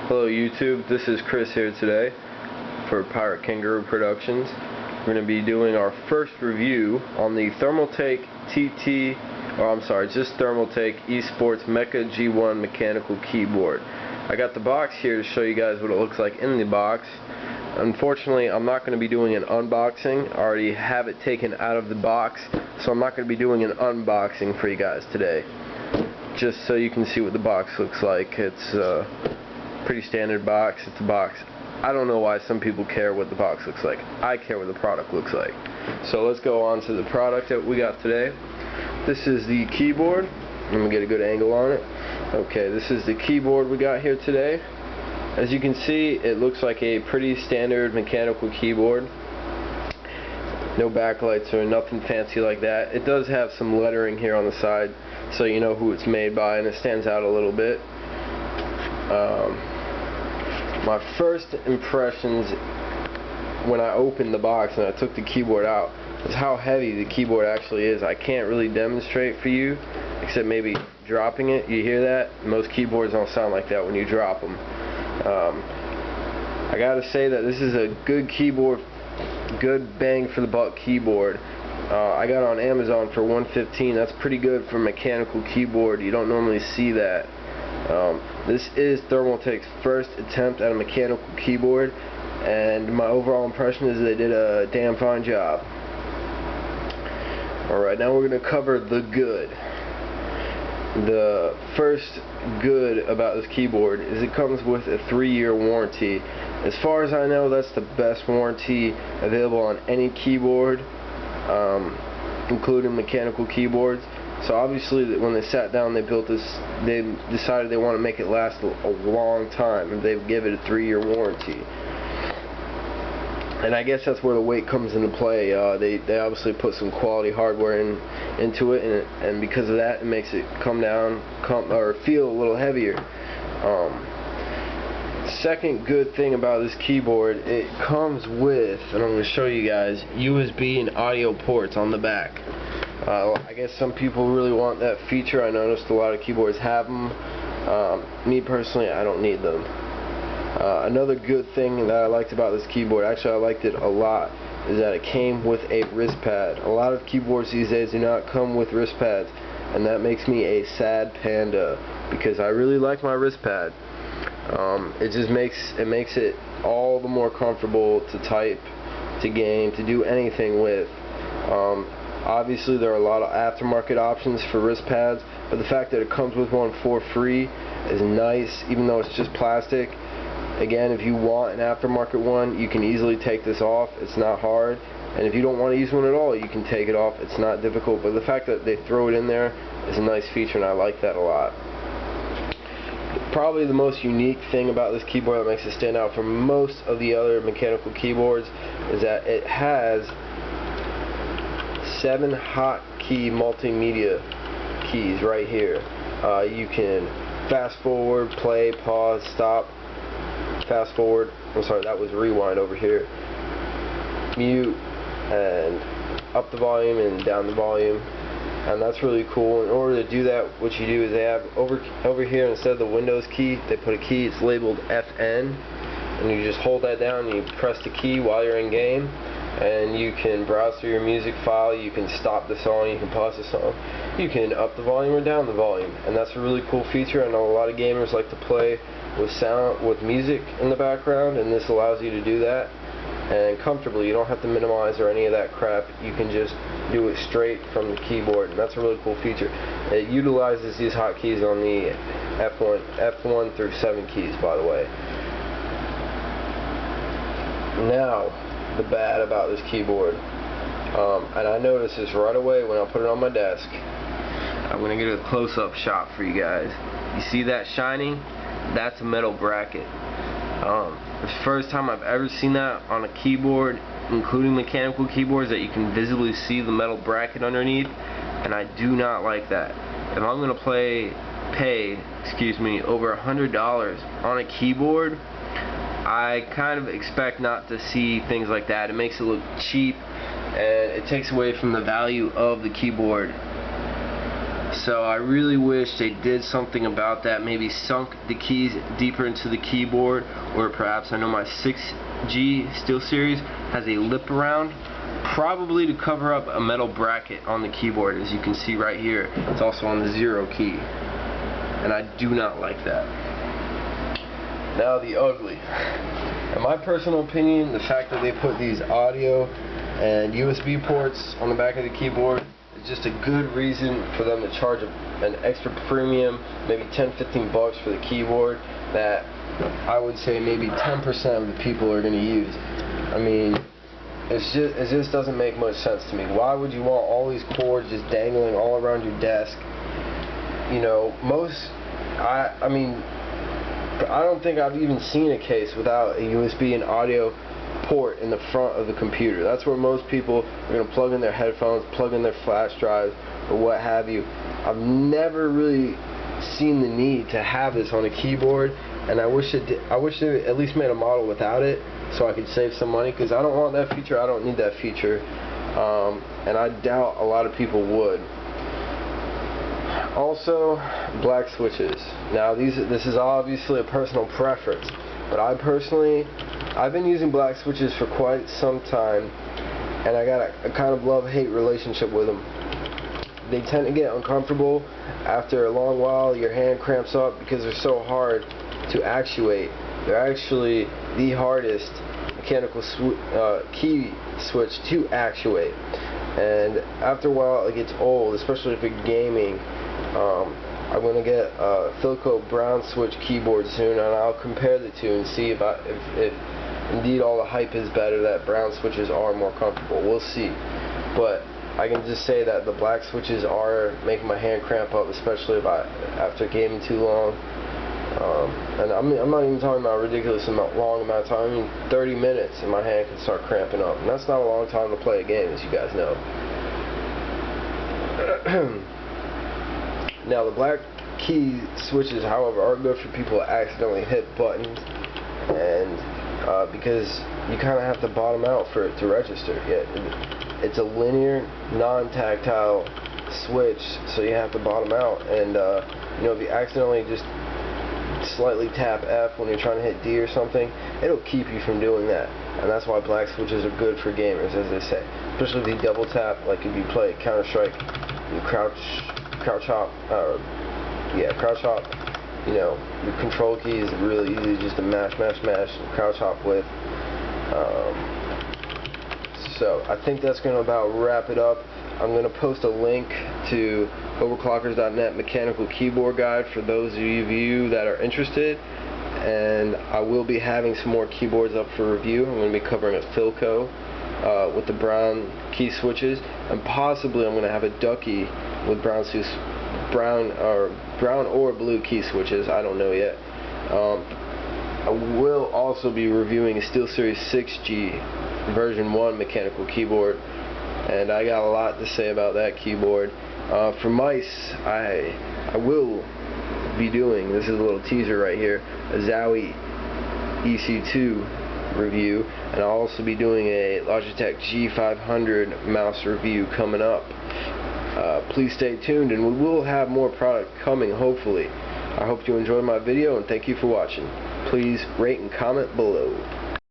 Hello YouTube, this is Chris here today for Pirate Kangaroo Productions. We're going to be doing our first review on the ThermalTake just ThermalTake Esports Mecha G1 mechanical keyboard. I got the box here to show you guys what it looks like in the box. Unfortunately, I'm not going to be doing an unboxing. I already have it taken out of the box, so I'm not going to be doing an unboxing for you guys today. Just so you can see what the box looks like. It's pretty standard box. It's a box. I don't know why some people care what the box looks like. I care what the product looks like. So let's go on to the product that we got today. This is the keyboard. Let me get a good angle on it. Okay, this is the keyboard we got here today. As you can see, it looks like a pretty standard mechanical keyboard. No backlights or nothing fancy like that. It does have some lettering here on the side, so you know who it's made by, and it stands out a little bit. My first impressions when I opened the box and I took the keyboard out is how heavy the keyboard actually is. I can't really demonstrate for you, except maybe dropping it. You hear that? Most keyboards don't sound like that when you drop them. I gotta say that this is a good keyboard, good bang for the buck keyboard. I got it on Amazon for $115. That's pretty good for a mechanical keyboard. You don't normally see that. This is ThermalTake's first attempt at a mechanical keyboard, and my overall impression is they did a damn fine job. Alright, now we're going to cover the good. The first good about this keyboard is it comes with a 3-year warranty. As far as I know, that's the best warranty available on any keyboard, including mechanical keyboards. So obviously when they sat down, they built this, they decided they want to make it last a long time, and they give it a 3-year warranty. And I guess that's where the weight comes into play. They obviously put some quality hardware into it, and because of that, it makes it or feel a little heavier. Second good thing about this keyboard, it comes with, and I'm going to show you guys, USB and audio ports on the back. I guess some people really want that feature. I noticed a lot of keyboards have them. Me personally, I don't need them. Another good thing that I liked about this keyboard, actually I liked it a lot, is that it came with a wrist pad. A lot of keyboards these days do not come with wrist pads, and that makes me a sad panda, because I really like my wrist pad. It just makes it all the more comfortable to type, to game, to do anything with. Obviously there are a lot of aftermarket options for wrist pads, but the fact that it comes with one for free is nice, even though it's just plastic. Again, if you want an aftermarket one, you can easily take this off. It's not hard. And if you don't want to use one at all, you can take it off. It's not difficult. But the fact that they throw it in there is a nice feature, and I like that a lot. Probably the most unique thing about this keyboard that makes it stand out from most of the other mechanical keyboards is that it has 7 hotkey multimedia keys right here. You can fast forward, play, pause, stop, fast forward, I'm sorry, that was rewind over here, mute, and up the volume and down the volume, and that's really cool. In order to do that, what you do is they have over here, instead of the Windows key, they put a key, it's labeled FN, and you just hold that down and you press the key while you're in game, and you can browse through your music file, you can stop the song, you can pause the song, you can up the volume or down the volume, and that's a really cool feature. I know a lot of gamers like to play with music in the background, and this allows you to do that, and comfortably. You don't have to minimize or any of that crap. You can just do it straight from the keyboard, and that's a really cool feature. It utilizes these hotkeys on the F1 through 7 keys, by the way. Now, the bad about this keyboard, and I noticed this right away when I put it on my desk. I'm going to get a close-up shot for you guys. You see that shining? That's a metal bracket. It's the first time I've ever seen that on a keyboard, including mechanical keyboards, that you can visibly see the metal bracket underneath, and I do not like that. If I'm going to pay over $100 on a keyboard, I kind of expect not to see things like that. It makes it look cheap, and it takes away from the value of the keyboard. So I really wish they did something about that, maybe sunk the keys deeper into the keyboard, or perhaps, I know my 6G SteelSeries has a lip around, probably to cover up a metal bracket on the keyboard. As you can see right here, it's also on the 0 key, and I do not like that. Now the ugly. In my personal opinion, the fact that they put these audio and USB ports on the back of the keyboard is just a good reason for them to charge an extra premium, maybe 10-15 bucks for the keyboard, that I would say maybe 10% of the people are going to use. I mean, it just doesn't make much sense to me. Why would you want all these cords just dangling all around your desk? You know, I mean, I don't think I've even seen a case without a USB and audio port in the front of the computer. That's where most people are going to plug in their headphones, plug in their flash drive, or what have you. I've never really seen the need to have this on a keyboard, and I wish they at least made a model without it, so I could save some money, because I don't want that feature. I don't need that feature, and I doubt a lot of people would. Also, black switches. Now this is obviously a personal preference, but I've been using black switches for quite some time, and I got a kind of love-hate relationship with them. They tend to get uncomfortable after a long while. Your hand cramps up because they're so hard to actuate. They're actually the hardest mechanical key switch to actuate, and after a while it gets old, especially if you're gaming. I'm going to get a Philco brown switch keyboard soon, and I'll compare the two and see if indeed all the hype is better, that brown switches are more comfortable. We'll see. But I can just say that the black switches are making my hand cramp up, especially after gaming too long. And I'm not even talking about a ridiculous long amount of time. I mean 30 minutes and my hand can start cramping up. And that's not a long time to play a game, as you guys know. Now the black key switches, however, are good for people that accidentally hit buttons, and because you kind of have to bottom out for it to register. It's a linear, non-tactile switch, so you have to bottom out, and you know, if you accidentally just slightly tap F when you're trying to hit D or something, it'll keep you from doing that. And that's why black switches are good for gamers, as they say. Especially if you double tap, like if you play Counter-Strike, you crouch hop, you know, your control key is really easy just to mash, and crouch hop with. So I think that's going to about wrap it up. I'm going to post a link to overclockers.net mechanical keyboard guide for those of you that are interested, and I will be having some more keyboards up for review. I'm going to be covering a Philco with the brown key switches, and possibly I'm going to have a Ducky with brown or blue key switches. I don't know yet. I will also be reviewing a SteelSeries 6G version 1 mechanical keyboard, and I got a lot to say about that keyboard. For mice, I will be doing, this is a little teaser right here, a Zowie EC2 review, and I'll also be doing a Logitech G500 mouse review coming up. Please stay tuned, and we will have more product coming, hopefully. I hope you enjoyed my video, and thank you for watching. Please rate and comment below.